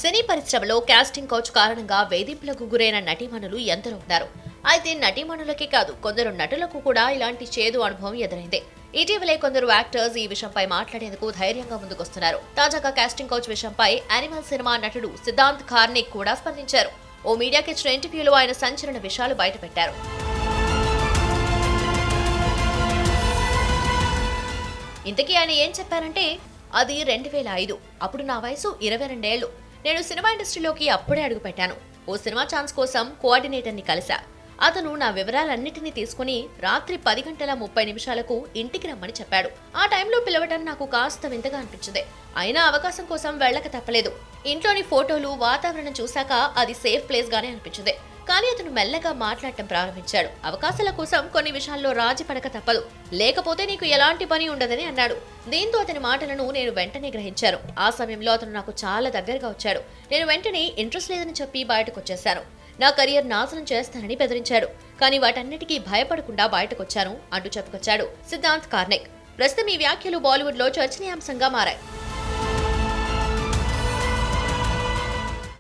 సినీ పరిశ్రమలో casting couch కారణంగా వేధింపులకు గురైన నటీమణులు ఎందరో ఉన్నారు. అయితే నటీమణులకే కాదు, కొందరు నటులకు కూడా ఇలాంటి చేదు అనుభవం ఎదురైంది. ఇటీవలే కొందరు యాక్టర్స్ ఈ విషయంపై మాట్లాడేందుకు ధైర్యంగా ముందుకొస్తున్నారు. తాజాగా కాస్టింగ్ కౌచ్ విషయంపై యానిమల్ సినిమా నటుడు సిద్ధాంత్ కార్నిక్ కూడా స్పందించారు. ఓ మీడియాకి ఇచ్చిన ఇంటర్వ్యూలో ఆయన సంచలన విషయాలు బయటపెట్టారు. ఇంతకీ ఆయన ఏం చెప్పారంటే, అది 2005. అప్పుడు నా వయసు 22 ఏళ్లు. నేను సినిమా ఇండస్ట్రీలోకి అప్పుడే అడుగుపెట్టాను. ఓ సినిమా ఛాన్స్ కోసం కోఆర్డినేటర్ని కలిసా. అతను నా వివరాలన్నిటినీ తీసుకుని రాత్రి 10:30 ఇంటికి రమ్మని చెప్పాడు. ఆ టైంలో పిలవటం నాకు కాస్త వింతగా అనిపించింది. అయినా అవకాశం కోసం వెళ్ళక తప్పలేదు. ఇంట్లోని ఫోటోలు, వాతావరణం చూశాక అది సేఫ్ ప్లేస్ గానే అనిపించింది. కానీ అతను మెల్లగా మాట్లాడటం ప్రారంభించాడు. అవకాశాల కోసం కొన్ని విషయాల్లో రాజీ పడక తప్పదు, లేకపోతే నీకు ఎలాంటి పని ఉండదని అన్నాడు. దీంతో అతని మాటలను నేను వెంటనే గ్రహించాను. ఆ సమయంలో అతను నాకు చాలా దగ్గరగా వచ్చాడు. నేను వెంటనే ఇంట్రెస్ట్ లేదని చెప్పి బయటకు వచ్చేశాను. నా కెరియర్ నాశనం చేస్తానని బెదిరించాడు. కానీ వాటన్నిటికీ భయపడకుండా బయటకొచ్చాను అంటూ చెప్పుకొచ్చాడు సిద్ధాంత్ కార్నిక్. ప్రస్తుతం ఈ వ్యాఖ్యలు బాలీవుడ్ లో చర్చనీయాంశంగా మారాయి.